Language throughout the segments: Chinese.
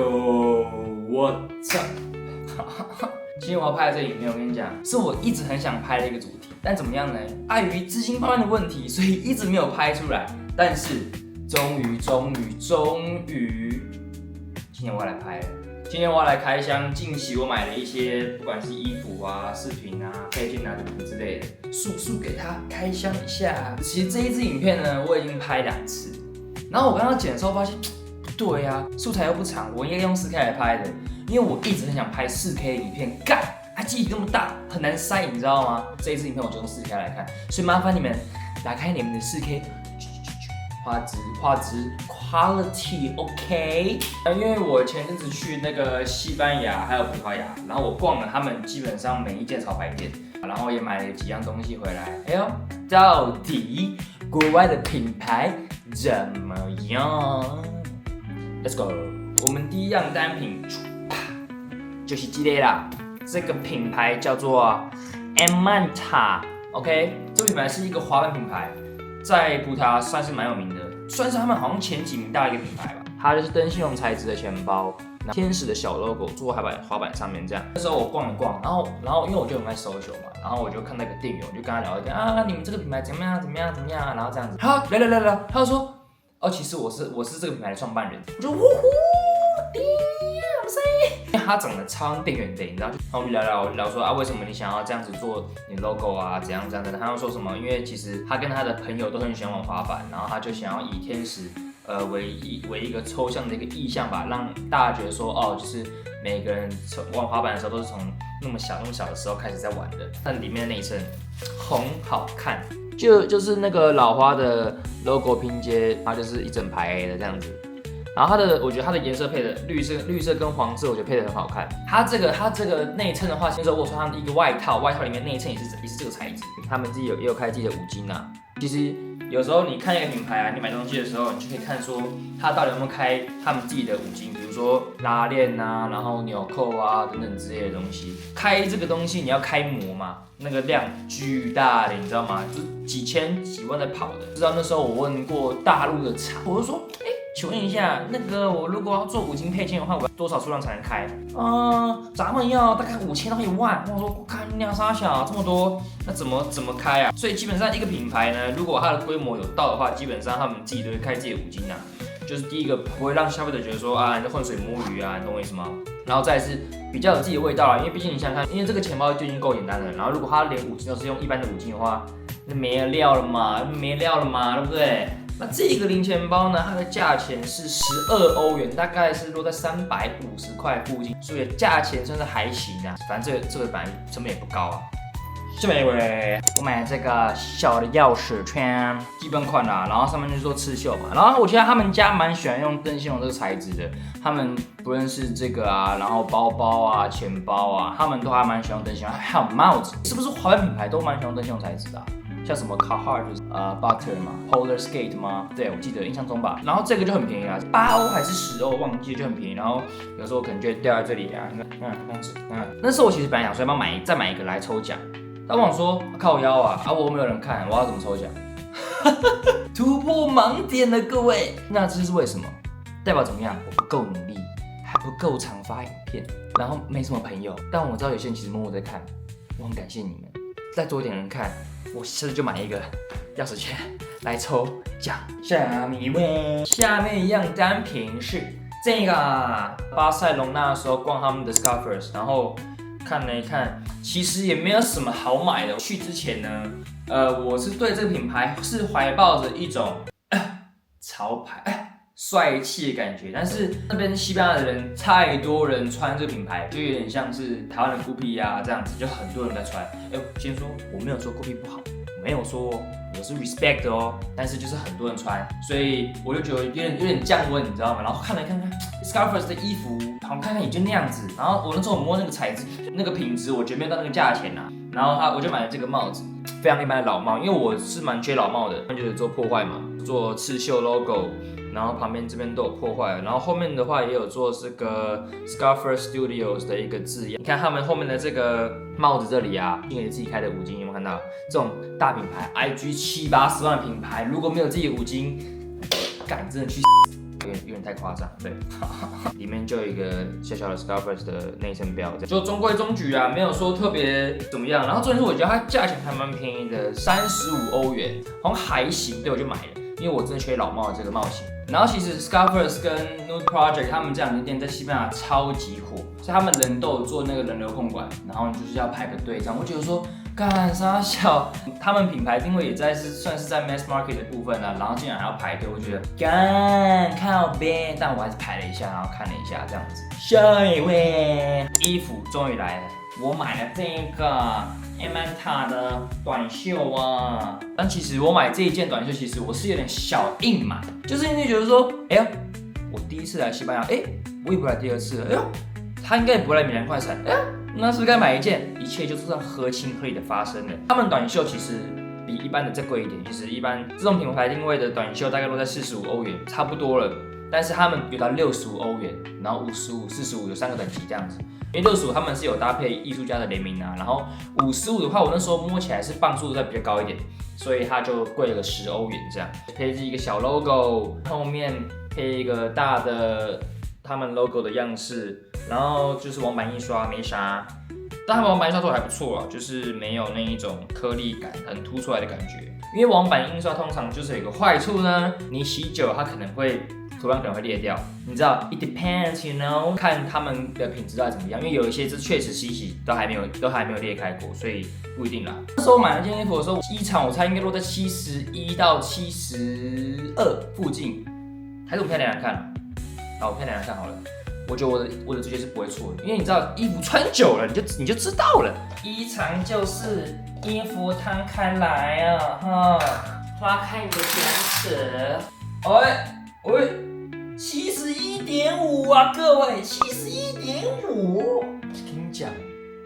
What's up？ 今天我要拍的这个影片，我跟你讲，是我一直很想拍的一个主题，但怎么样呢？碍于资金方面的问题，所以一直没有拍出来。但是终于，今天我要来拍了。今天我要来开箱近期我买的一些，不管是衣服啊、饰品啊、配件啊等等之类的，速给它开箱一下。其实这一支影片呢，我已经拍2次，然后我刚刚剪的时候发现，不对啊，素材又不长，我应该用4K 来拍的，因为我一直很想拍4K 的影片，干，记忆那么大，很难塞，你知道吗？这一支影片我就用4K 来看，所以麻烦你们打开你们的4K。画质 quality OK， 因为我前阵子去那个西班牙还有葡萄牙，然后我逛了他们基本上每一间潮牌店，然后也买了几样东西回来。哎呦，到底国外的品牌怎么样 ？Let's go， 我们第一样单品就是这个啦，这个品牌叫做 Manta，OK， 这个品牌是一个滑板品牌。在葡萄牙算是蛮有名的，算是他们好像前几名大的一个品牌吧。它就是灯芯绒材质的钱包，天使的小 logo 做在滑板上面这样。那时候我逛一逛，然后因为我就很爱 social 嘛，然后我就看那个店员，我就跟他聊一天啊，你们这个品牌怎么样，然后这样子，好聊，他就说，哦，其实我是这个品牌的创办人，我就呼呼，因为他长得超像店员的，你知道？然后我们聊说啊，为什么你想要这样子做你 logo 啊，怎样的？他又说什么？因为其实他跟他的朋友都很喜欢玩滑板，然后他就想要以天使为一个抽象的一个意象吧，让大家觉得说哦，就是每个人玩滑板的时候都是从那么小的时候开始在玩的，但里面的那一层很好看，就是那个老花的 logo 拼接，它就是一整排的这样子。然后我觉得它的颜色配的绿色跟黄色，我觉得配的很好看。它这个内衬的话，那时候我穿它的一个外套里面内衬也是这个材质。他们自己也有开自己的五金啊。其实有时候你看一个品牌啊，你买东西的时候，你就可以看说它到底有没有开他们自己的五金，比如说拉链啊，然后纽扣啊等等之类的东西。开这个东西你要开模嘛，那个量巨大的，你知道吗？就几千几万在跑的。知道那时候我问过大陆的厂，我就说，请问一下，那个我如果要做五金配件的话，我要多少数量才能开？咱们要大概5000到1万。我说，看你俩傻小，这么多，那怎么开啊？所以基本上一个品牌呢，如果它的规模有到的话，基本上他们自己都会开自己的五金啊。就是第一个不会让消费者觉得说啊你在浑水摸鱼啊，你懂我意思吗？然后再来是比较有自己的味道啦，因为毕竟你想想看，因为这个钱包就已经够简单了，然后如果它连五金都是用一般的五金的话，那没料了嘛，对不对？那这个零钱包呢，它的价钱是12欧元，大概是落在350块附近，所以价钱算是还行啊。反正这个本来成本也不高啊。下面一位，我买这个小的钥匙圈，基本款啦，然后上面就是做刺绣嘛。然后我觉得他们家蛮喜欢用灯芯绒这个材质的，他们不论是这个啊，然后包包啊、钱包啊，他们都还蛮喜欢用灯芯绒，还有帽子，是不是滑板品牌都蛮喜欢用灯芯绒材质的啊？像什么 Carhartt 就是Butter 嘛 ，Polar Skate 吗？对，我记得印象中吧。然后这个就很便宜啊，8欧还是10欧，忘记就很便宜。然后有时候可能就会掉在这里啊，你看，这样子，那时候我其实本来想说要不要再买一个来抽奖，但我想说靠腰啊，我又没有人看，我要怎么抽奖？突破盲点了，各位。那这是为什么？代表怎么样？我不够努力，还不够常发影片，然后没什么朋友。但我知道有些人其实默默在看，我很感谢你们。再多一点人看，我下次就买一个钥匙圈来抽奖。下面一样单品是这个，巴塞隆纳的时候逛他们的 Scarfers， 然后看了一看，其实也没有什么好买的。去之前呢，我是对这个品牌是怀抱着一种潮牌。帅气的感觉，但是那边西班牙的人太多人穿这个品牌，就有点像是台湾的 Gucci 啊这样子，就很多人在穿。先说我没有说 Gucci 不好，我没有说，我是 respect 的哦，但是就是很多人穿，所以我就觉得有点降温，你知道吗？然后看了看 Scarfers 的衣服，好看也就那样子。然后我那时候摸那个材质、那个品质，我觉得没有到那个价钱啊。然后我就买了这个帽子，非常一般的老帽，因为我是蛮缺老帽的，就是做破坏嘛，做刺绣 logo。然后旁边这边都有破坏，然后后面的话也有做这个 Scarfers Studios 的一个字样。你看他们后面的这个帽子这里啊，因为自己开的五金，有没有看到？这种大品牌 ，IG 70-80万的品牌，如果没有自己的五金，敢真的去有点太夸张，对，里面就有一个小小的 Scarface 的内衬标，就中规中矩啊，没有说特别怎么样。然后重点是我觉得它价钱还蛮便宜的，35欧元，好像还行，对我就买了，因为我真的缺老帽的这个帽型。然后其实 Scarface 跟 Nude Project 他们这两间店在西班牙超级火，所以他们人都有做那个人流控管，然后就是要排个队这样。我觉得说，干啥小，他们品牌定位也算是在 mass market 的部分啊，然后竟然还要排队，我觉得干靠边，但我还是排了一下，然后看了一下这样子。下一位，衣服终于来了，我买了这个。Emanta 的短袖啊，但其实我买这一件短袖，其实我是有点小硬买，就是因为觉得说，哎呀，我第一次来西班牙，哎，我也不来第二次了，哎呦，他应该也不会来米兰快闪，哎，那是不是该买一件？一切就是合情合理的发生了。他们短袖其实比一般的再贵一点，就是一般这种品牌定位的短袖大概都在45欧元，差不多了。但是他们有到65欧元，然后55、45有3个等级这样子。因为65他们是有搭配艺术家的联名啊，然后55的话，我那时候摸起来是磅数再比较高一点，所以它就贵了10欧元这样。配置一个小 logo， 后面配一个大的他们 logo 的样式，然后就是网版印刷没啥，但他们网版印刷做的还不错啊，就是没有那一种颗粒感很凸出来的感觉。因为网版印刷通常就是有一个坏处呢，你洗久它可能会。图案可能会裂掉，你知道 ，it depends， you know， 看他们的品质到底怎么样，因为有一些是确实洗都还没有裂开过，所以不一定啦。那时候买那件衣服的时候，衣长我猜应该落在71到72附近，还是我们漂亮看？好，我漂亮看好了。我觉得我的直觉是不会错的，因为你知道衣服穿久了，你就知道了。衣长就是衣服摊开来啊，哈，拉开你的卷尺，71.5啊，各位，71.5。跟你讲，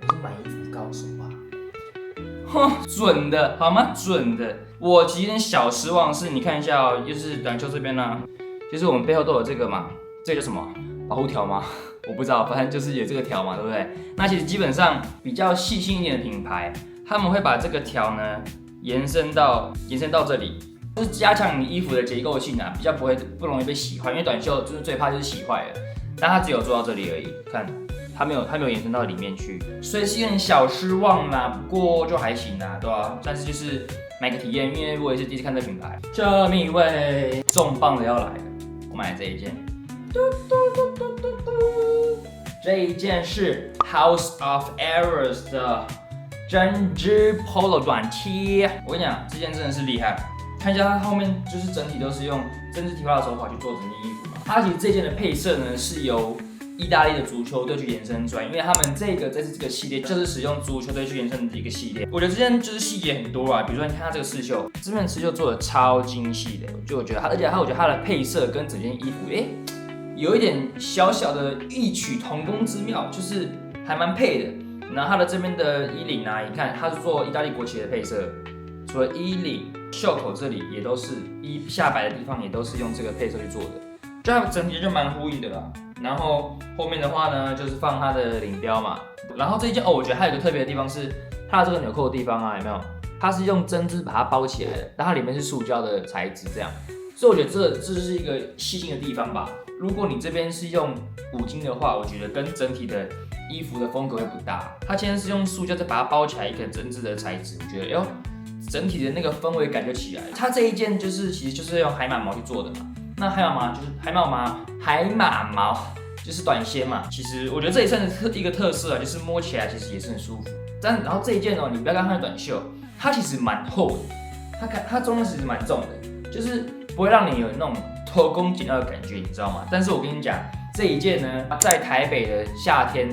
我是买衣服高手吧？哼，准的好吗？准的。我其实有点小失望是，你看一下哦，就是短袖这边呢、就是我们背后都有这个嘛，这个叫什么？保护条吗？我不知道，反正就是有这个条嘛，对不对？那其实基本上比较细心一点的品牌，他们会把这个条呢延伸到这里。就是加强你衣服的结构性啊，比较不容易被洗坏，因为短袖就是最怕就是洗坏了，但它只有做到这里而已，看它没有延伸到里面去，所以是有点小失望啦，不过就还行啦，对吧？但是就是买个体验，因为我也是第一次看这品牌。下面一位重磅的要来了，我买了这一件，这一件是 House of Errors 的针织 Polo 短 T， 我跟你讲，这件真的是厉害。看一下它后面就是整体都是用针织提花的手法去做整件衣服嘛。它其实这件的配色呢是由意大利的足球队去延伸出来，因为他们这次这个系列就是使用足球队去延伸的一个系列。我觉得这件就是细节很多啊，比如说你看它这个刺绣，这边刺绣做的超精细的，我觉得它，而且我觉得它的配色跟整件衣服，有一点小小的异曲同工之妙，就是还蛮配的。然后它的这边的衣领啊，你看它是做意大利国旗的配色，除了衣领、袖口这里也都是，下摆的地方也都是用这个配色去做的，就它整体就蛮呼应的啦。然后后面的话呢，就是放它的领标嘛。然后这一件我觉得还有一个特别的地方是它的这个纽扣的地方啊，有没有？它是用针织把它包起来的，但它里面是塑胶的材质这样。所以我觉得这是一个细心的地方吧。如果你这边是用五金的话，我觉得跟整体的衣服的风格会不搭。它今天是用塑胶再把它包起来一个针织的材质，我觉得整体的那个氛围感就起来了。它这一件其实就是用海马毛去做的嘛。那海马毛就是海马毛就是短纤嘛。其实我觉得这也算是一个特色啊，就是摸起来其实也是很舒服。然后这一件你不要看它的短袖，它其实蛮厚的，它重量其实蛮重的，就是不会让你有那种偷工减料的感觉，你知道吗？但是我跟你讲，这一件呢，在台北的夏天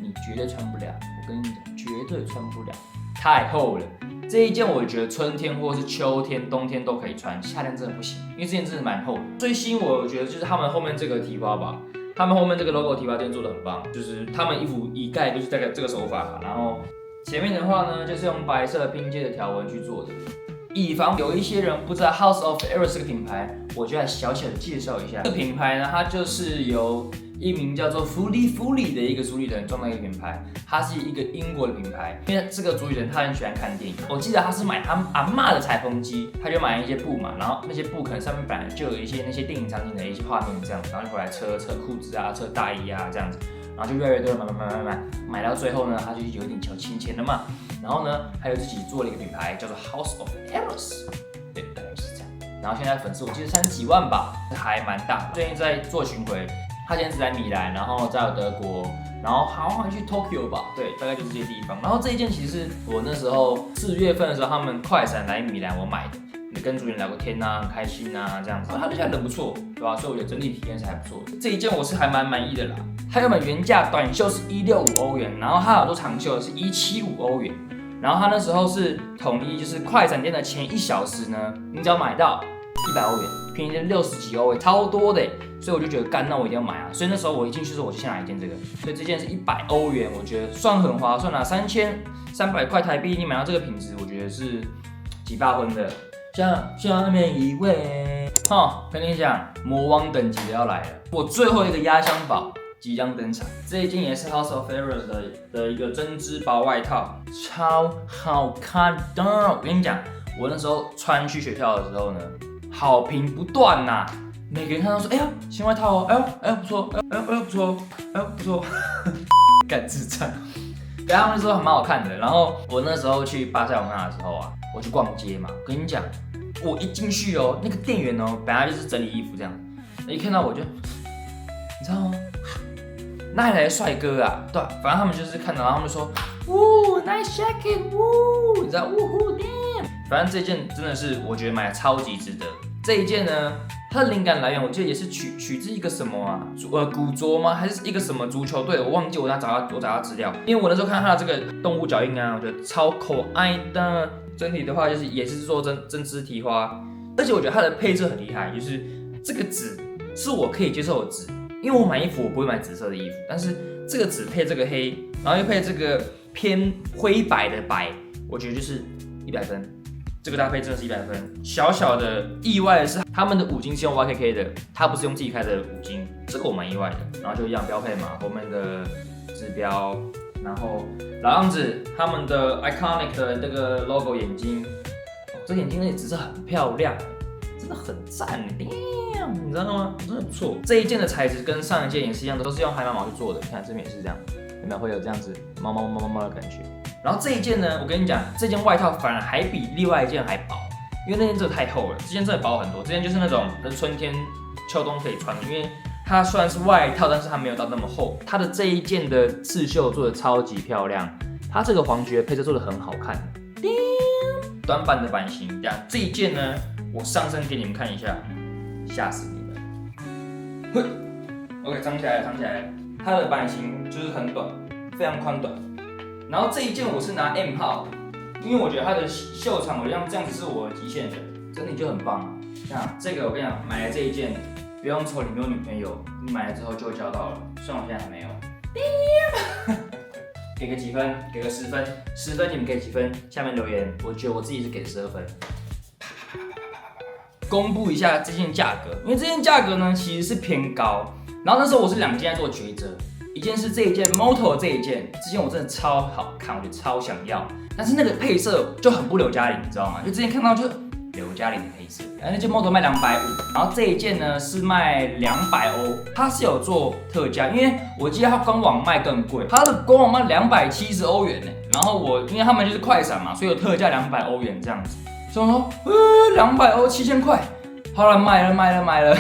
你绝对穿不了，我跟你讲，绝对穿不了，太厚了。这一件我觉得春天或是秋天、冬天都可以穿，夏天真的不行，因为这件真的蛮厚的。最吸引我觉得就是他们后面这个提花吧，他们后面这个 logo 提花店做的很棒，就是他们衣服一概就是这个手法，然后前面的话呢，就是用白色拼接的条纹去做的。以防有一些人不知道 House of Errors 这个品牌，我就来小小的介绍一下。这个品牌呢，它就是由一名叫做弗利的一个主理人创造一个品牌，他是一个英国的品牌。因为这个主理人他很喜欢看电影，我记得他是买他阿嬷的裁缝机，他就买一些布嘛，然后那些布可能上面本来就有一些那些电影场景的一些画面这样，然后就回来车裤子啊、车大衣啊这样子，然后就越来越多人买到最后呢，他就有点小钱钱了嘛。然后呢，还有自己做了一个品牌叫做 House of Eros， 对，大概就是这样。然后现在粉丝我记得30几万吧，还蛮大的。最近在做巡回，他现在是在米兰，然后在德国，然后好像去 Tokyo 吧，对，大概就是这些地方。然后这一件其实是我那时候4月份的时候，他们快闪来米兰我买的。跟主人聊个天啊，很开心啊，这样子，他对起来人不错，对吧？所以我觉得整体体验是还不错的。这一件我是还蛮满意的啦。它原本原价短袖是165欧元，然后它有做长袖是175欧元。然后它那时候是统一，就是快闪店的前1小时呢，你只要买到100欧元，便宜的60几欧元，超多的。所以我就觉得干，那我一定要买啊！所以那时候我一进去的时候，我就先拿一件这个，所以这件是100欧元，我觉得算很划算啦，3300块台币，你买到这个品质，我觉得是几8分的。下面一位，跟你讲，魔王等级的要来了，我最后一个压箱宝即将登场。这一件也是 House of Eros 的一个针织薄外套，超好看的。我跟你讲，我那时候穿去学校的时候呢，好评不断呐。每个人看到说，哎呀，新外套哦，哎呦不错，哎呦不错，哎呦不错，干智障。对，他们说还蛮好看的。然后我那时候去巴塞罗那的时候啊，我去逛街嘛，我跟你讲，我一进去哦，那个店员哦，本来就是整理衣服这样，一看到我就，你知道吗？哪里来的帅哥啊？对，反正他们就是看到，然后他们说，呜 ，nice jacket， 呜，你知道，呜呼 damn。反正这件真的是我觉得买的超级值得。这一件呢，它的灵感来源我记得也是取自一个什么啊，古着吗？还是一个什么足球队？我忘记我找到资料，因为我那时候看到它的这个动物脚印啊，我觉得超可爱的。整体的话就是也是做针织提花，而且我觉得它的配色很厉害，就是这个纸是我可以接受的纸，因为我买衣服我不会买紫色的衣服，但是这个纸配这个黑，然后又配这个偏灰白的白，我觉得就是100分。这个搭配真的是100分。小小的意外的是，他们的五金是用 YKK 的，他不是用自己开的五金，这个我蛮意外的。然后就一样标配嘛，后面的指标，然后老样子，他们的 iconic 的这个 logo 眼睛，这眼睛那紫色很漂亮，真的很赞，你知道吗？真的不错。这一件的材质跟上一件也是一样的，都是用海马毛去做的。你看这边也是这样，有没有会有这样子毛的感觉？然后这一件呢，我跟你讲，这件外套反而还比另外一件还薄，因为那件真的太厚了，这件真的薄很多。这件就是那种春天、秋冬可以穿的，因为它虽然是外套，但是它没有到那么厚。它的这一件的刺绣做的超级漂亮，它这个黄菊配色做的很好看。短版的版型，这一件呢，我上身给你们看一下，吓死你们。OK， 藏起来了。它的版型就是很短，非常宽短。然后这一件我是拿 M 号，因为我觉得它的袖长，我这样子是我的极限的，整体就很棒。像这个我跟你讲，买了这一件，不用愁你没有女朋友，你买了之后就会交到了。虽然我现在还没有。给个几分？给个10分，10分你们给几分？下面留言，我觉得我自己是给12分。公布一下这件价格，因为这件价格呢其实是偏高。然后那时候我是2件在做抉择。一件是这一件 Moto 这一件我真的超好看，我觉得超想要，但是那个配色就很不刘嘉玲，你知道吗？就之前看到就刘嘉玲的配色，那件 Moto 卖250，然后这一件呢是卖200欧，它是有做特价，因为我记得它官网卖更贵，它的官网卖270欧元呢，然后因为他们就是快闪嘛，所以有特价200欧元这样子，所以我说200欧7000块，好了买了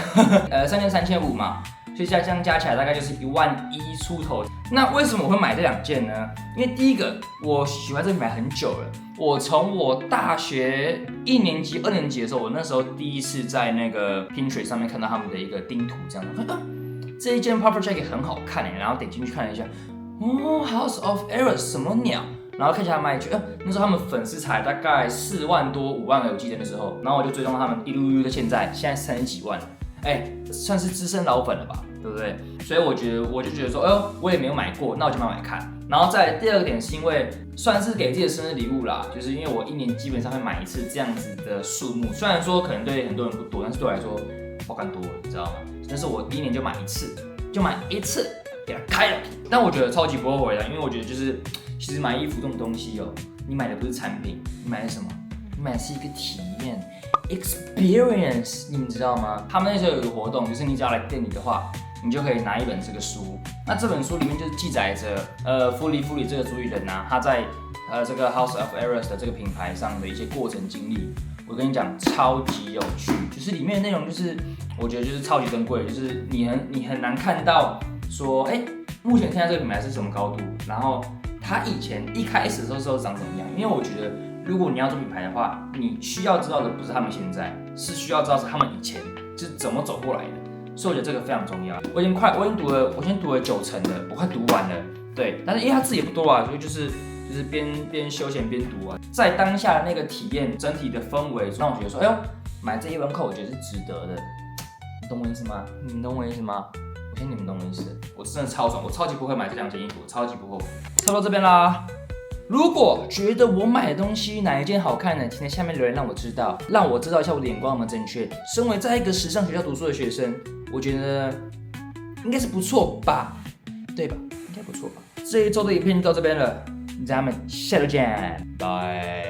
，3件3500嘛。所以这样加起来大概就是11000出头。那为什么我会买这2件呢？因为第一个，我喜欢这个品牌很久了。我从我大学1年级、2年级的时候，我那时候第一次在那个 Pinterest 上面看到他们的一个钉图，这样子，这一件 Puffer Jacket 很好看然后点进去看了一下，House of Eros 什么鸟？然后看一下卖一句，那时候他们粉丝才大概4万多、5万个，我记得那时候，然后我就追踪他们一路到现在30几万了。算是资深老粉了吧，对不对？所以我就觉得说，我也没有买过，那我就买看。然后再来第2个点是因为算是给自己的生日礼物啦，就是因为我1年基本上会买1次这样子的数目，虽然说可能对很多人不多，但是对我来说爆肝多，你知道吗？但是我1年就买1次，就买一次给它开了。但我觉得超级不后悔的，因为我觉得就是其实买衣服这种东西你买的不是产品，你买的是什么？你买的是一个体验 experience， 你们知道吗？他们那时候有一个活动，就是你只要来店里的话，你就可以拿一本这个书。那这本书里面就是记载着弗里这个主理人他在这个 House of Eros 的这个品牌上的一些过程经历。我跟你讲，超级有趣，就是里面的内容就是我觉得就是超级珍贵，就是你很难看到说，目前现在这个品牌是什么高度，然后它以前一开始的时候长怎么样？因为我觉得如果你要做品牌的话，你需要知道的不是他们现在，是需要知道是他们以前就是怎么走过来的。所以我觉得这个非常重要。我先读了9成了，我快读完了。对，但是因为它字也不多啊，所以就是边休闲边读啊。在当下的那个体验，整体的氛围让我觉得说，哎呦，买这一本课我觉得是值得的。你懂我意思吗？你们懂我意思吗？我相信你们懂我意思。我真的超爽，我超级不会买这2件衣服，超级不后悔。差不多这边啦。如果觉得我买的东西哪一件好看呢，请在下面留言让我知道，让我知道一下我的眼光有没有正确。身为在一个时尚学校读书的学生，我觉得应该是不错吧，对吧？应该不错吧。这一周的影片就到这边了，咱们下周见，拜。